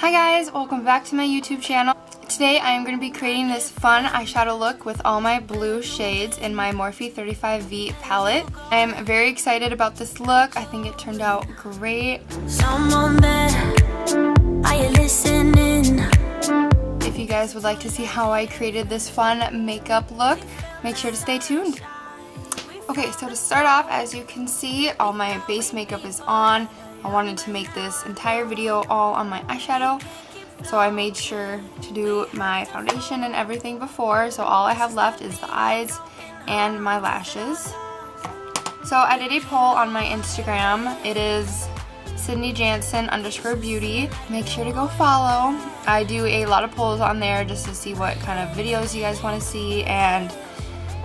Hi guys, welcome back to my YouTube channel. Today I am going to be creating this fun eyeshadow look with all my blue shades in my Morphe 35V palette. I am very excited about this look. I think it turned out great. Someone there, are you listening? If you guys would like to see how I created this fun makeup look, make sure to stay tuned. Okay, so to start off, as you can see, all my base makeup is on. I wanted to make this entire video all on my eyeshadow, so I made sure to do my foundation and everything before, so all I have left is the eyes and my lashes. So I did a poll on my Instagram. It is Sidney _beauty. Make sure to go follow. I do a lot of polls on there just to see what kind of videos you guys want to see, and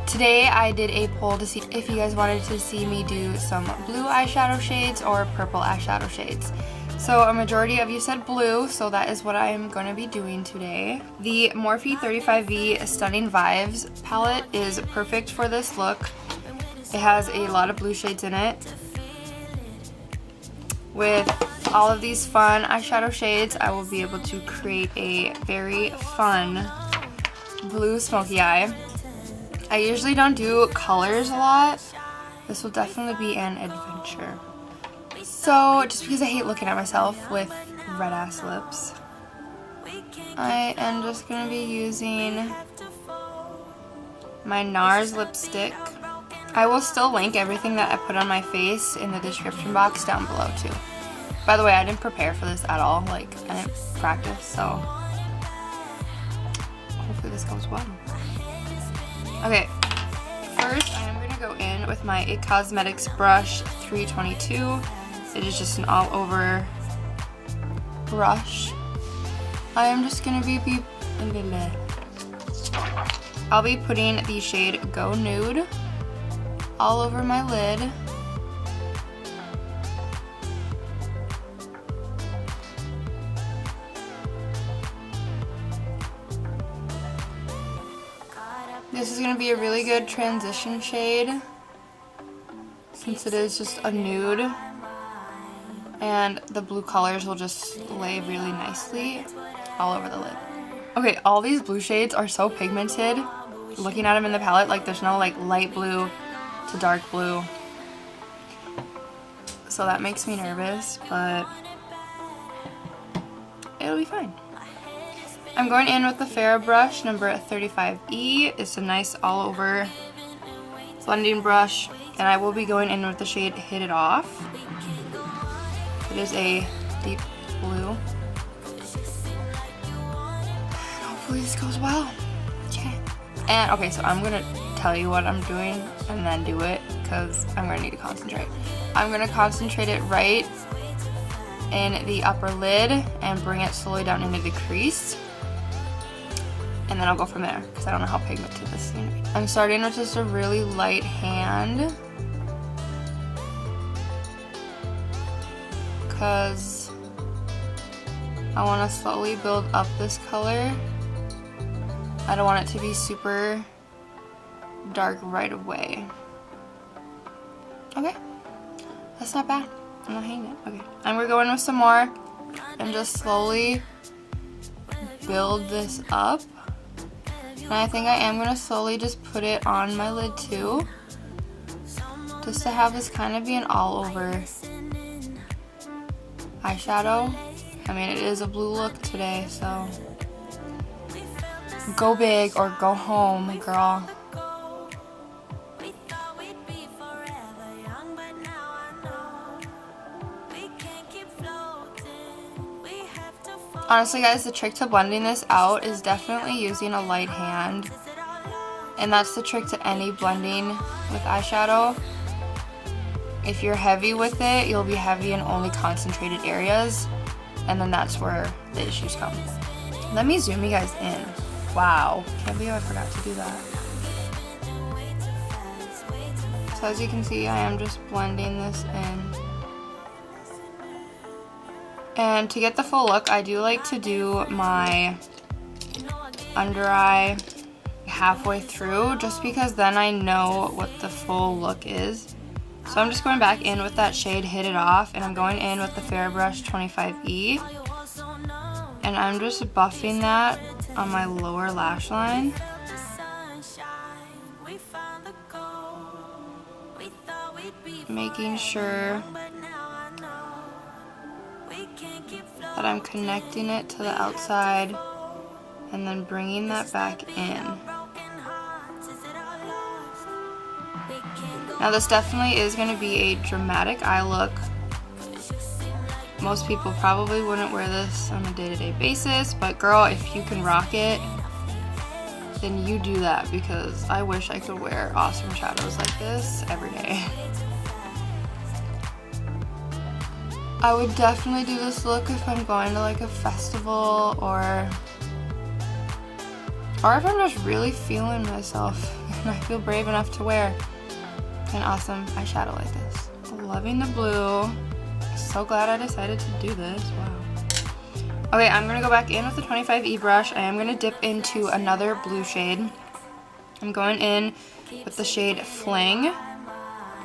today I did a poll to see if you guys wanted to see me do some blue eyeshadow shades or purple eyeshadow shades. So a majority of you said blue, so that is what I am going to be doing today. The Morphe 35V Stunning Vibes palette is perfect for this look. It has a lot of blue shades in it. With all of these fun eyeshadow shades, I will be able to create a very fun blue smoky eye. I usually don't do colors a lot. This will definitely be an adventure. So, just because I hate looking at myself with red ass lips, I am just going to be using my NARS Lipstick. I will still link everything that I put on my face in the description box down below too. By the way, I didn't prepare for this at all. Like, I didn't practice, so hopefully this goes well. Okay, first I am going to go in with my IT Cosmetics brush 322. It is just an all-over brush. I am just going to be I'll be putting the shade Go Nude all over my lid. This is going to be a really good transition shade since it is just a nude, and the blue colors will just lay really nicely all over the lid. Okay, all these blue shades are so pigmented. Looking at them in the palette, like there's no like light blue to dark blue. So that makes me nervous, but it'll be fine. I'm going in with the FARRAH brush number 35E. It's a nice all over blending brush, and I will be going in with the shade Hit It Off. It is a deep blue. Hopefully this goes well. Okay. And okay, so I'm gonna tell you what I'm doing and then do it because I'm gonna need to concentrate. I'm gonna concentrate it right in the upper lid and bring it slowly down into the crease. And then I'll go from there because I don't know how pigmented this is going to be. I'm starting with just a really light hand because I want to slowly build up this color. I don't want it to be super dark right away. Okay, that's not bad. I'm not hating it. Okay, and we're going with some more and just slowly build this up. And I think I am going to slowly just put it on my lid too, just to have this kind of be an all over eyeshadow. I mean, it is a blue look today, so go big or go home, girl. Honestly guys, the trick to blending this out is definitely using a light hand. And that's the trick to any blending with eyeshadow. If you're heavy with it, you'll be heavy in only concentrated areas. And then that's where the issues come. Let me zoom you guys in. Wow, can't believe I forgot to do that. So as you can see, I am just blending this in. And to get the full look, I do like to do my under eye halfway through, just because then I know what the full look is. So I'm just going back in with that shade Hit It Off, and I'm going in with the FARRAH brush 25E. And I'm just buffing that on my lower lash line. Making sure that I'm connecting it to the outside and then bringing that back in. Now this definitely is going to be a dramatic eye look. Most people probably wouldn't wear this on a day-to-day basis, but girl, if you can rock it, then you do that, because I wish I could wear awesome shadows like this every day. I would definitely do this look if I'm going to like a festival or if I'm just really feeling myself and I feel brave enough to wear an awesome eyeshadow like this. Loving the blue. So glad I decided to do this. Wow. Okay, I'm going to go back in with the 25E brush. I am going to dip into another blue shade. I'm going in with the shade Fling.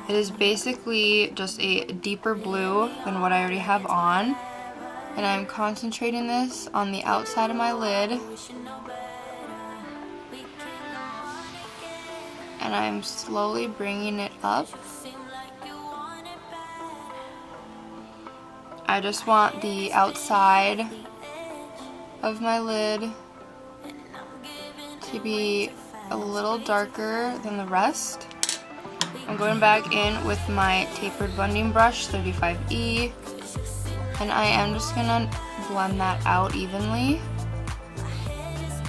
It is basically just a deeper blue than what I already have on. And I'm concentrating this on the outside of my lid. And I'm slowly bringing it up. I just want the outside of my lid to be a little darker than the rest. I'm going back in with my tapered blending brush, 35E, and I am just gonna blend that out evenly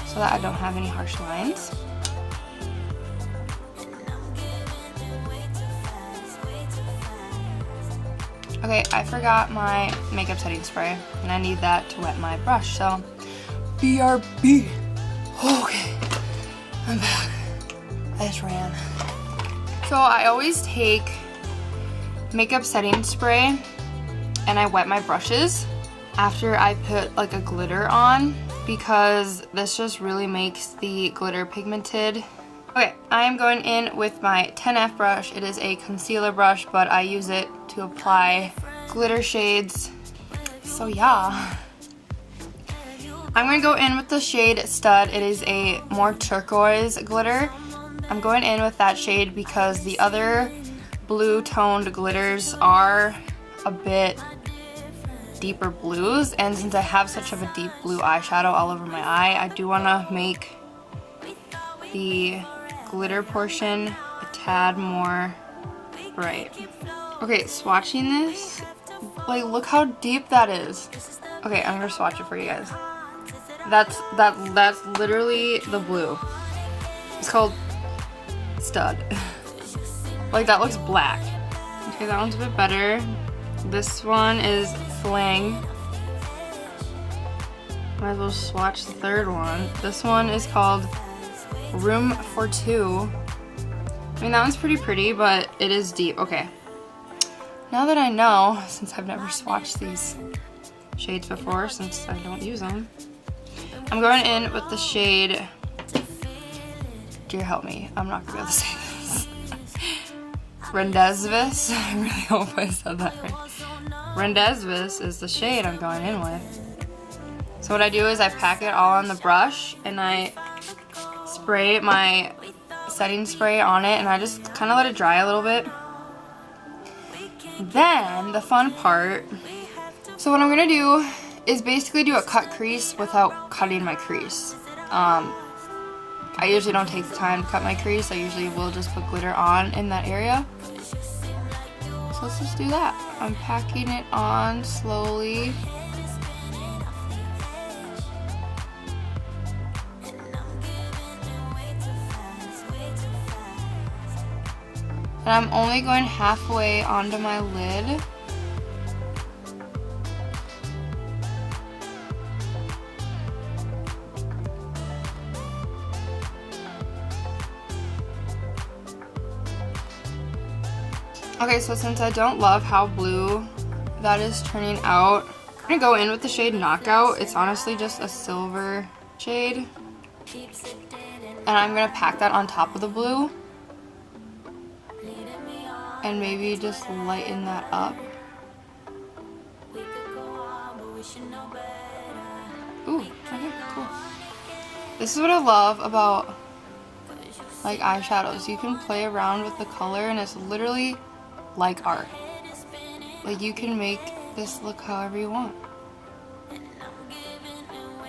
so that I don't have any harsh lines. Okay, I forgot my makeup setting spray, and I need that to wet my brush, so BRB. Okay, I'm back. I just ran. So I always take makeup setting spray and I wet my brushes after I put like a glitter on, because this just really makes the glitter pigmented. Okay, I am going in with my 10F brush. It is a concealer brush, but I use it to apply glitter shades. So yeah. I'm going to go in with the shade Stud. It is a more turquoise glitter. I'm going in with that shade because the other blue toned glitters are a bit deeper blues, and since I have such of a deep blue eyeshadow all over my eye, I do want to make the glitter portion a tad more bright. Okay, swatching this, like look how deep that is. Okay, I'm gonna swatch it for you guys. That's literally the blue. It's called Stud. Like that looks black. Okay, that one's a bit better. This one is Fling. Might as well swatch the third one. This one is called Room for Two. I mean, that one's pretty, but it is deep. Okay. Now that I know, since I've never swatched these shades before, since I don't use them, I'm going in with the shade, dear help me, I'm not gonna be able to say this. Rendezvous. I really hope I said that right. Rendezvous is the shade I'm going in with. So what I do is I pack it all on the brush and I spray my setting spray on it, and I just kind of let it dry a little bit. Then the fun part, so what I'm gonna do is basically do a cut crease without cutting my crease. I usually don't take the time to cut my crease. I usually will just put glitter on in that area. So let's just do that. I'm packing it on slowly. And I'm only going halfway onto my lid. Okay, so since I don't love how blue that is turning out, I'm gonna go in with the shade Knockout. It's honestly just a silver shade. And I'm gonna pack that on top of the blue. And maybe just lighten that up. Ooh, okay, cool. This is what I love about like eyeshadows. You can play around with the color and it's literally like art. Like you can make this look however you want.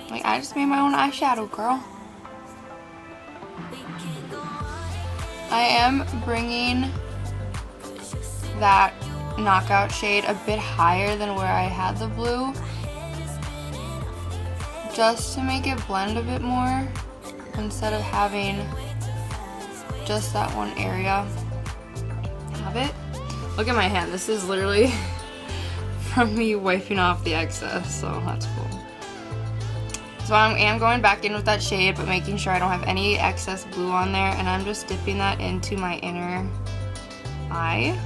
Like I just made my own eyeshadow, girl. I am bringing that knockout shade a bit higher than where I had the blue, just to make it blend a bit more instead of having just that one area have it. Look at my hand. This is literally from me wiping off the excess, so that's cool. So I am going back in with that shade, but making sure I don't have any excess blue on there, and I'm just dipping that into my inner eye.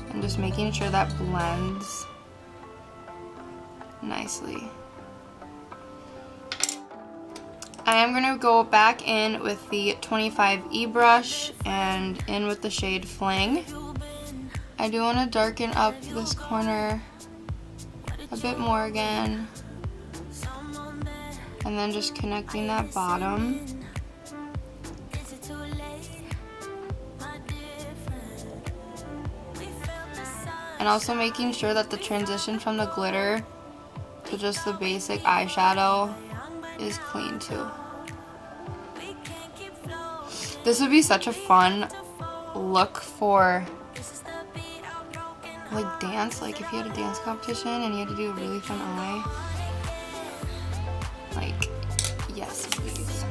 And just making sure that blends nicely. I am going to go back in with the 25E brush and in with the shade Fling. I do want to darken up this corner a bit more again. And then just connecting that bottom. And also making sure that the transition from the glitter to just the basic eyeshadow is clean too. This would be such a fun look for like dance, like if you had a dance competition and you had to do a really fun eye. Like, yes please.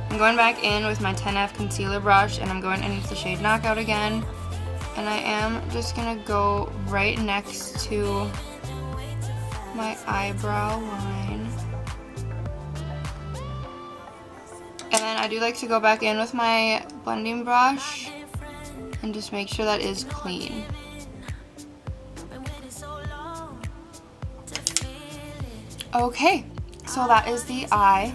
I'm going back in with my 10F concealer brush and I'm going in with the shade Knockout again. And I am just gonna go right next to my eyebrow line. And then I do like to go back in with my blending brush and just make sure that is clean. Okay, so that is the eye.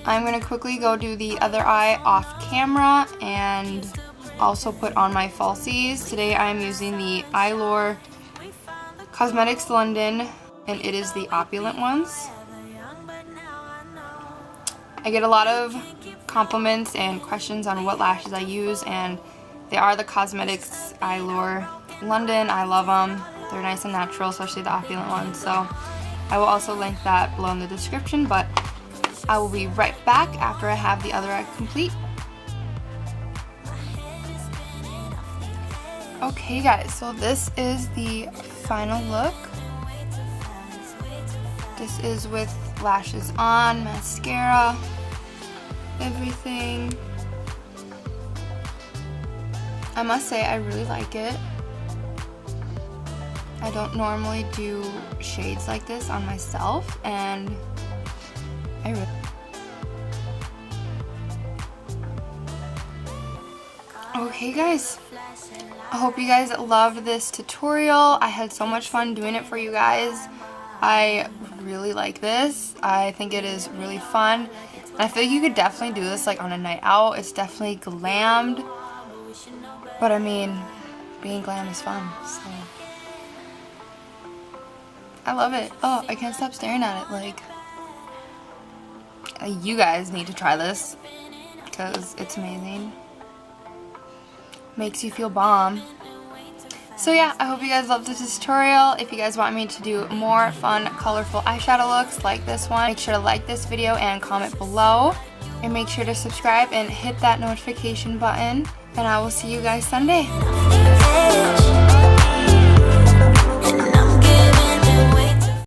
I'm going to quickly go do the other eye off camera and also put on my falsies. Today I am using the EYELURE Cosmetics London, and it is the Opulent ones. I get a lot of compliments and questions on what lashes I use, and they are the Cosmetics EYELURE London. I love them. They're nice and natural, especially the Opulent ones. So I will also link that below in the description, but I will be right back after I have the other eye complete. Okay guys, so this is the final look. This is with lashes on, mascara, everything. I must say I really like it. I don't normally do shades like this on myself, and I really... Okay guys, I hope you guys loved this tutorial. I had so much fun doing it for you guys. I really like this. I think it is really fun. And I feel like you could definitely do this like on a night out. It's definitely glammed. But I mean, being glam is fun, so I love it. Oh, I can't stop staring at it. Like, you guys need to try this because it's amazing. Makes you feel bomb. So yeah, I hope you guys loved this tutorial. If you guys want me to do more fun, colorful eyeshadow looks like this one, make sure to like this video and comment below. And make sure to subscribe and hit that notification button. And I will see you guys Sunday.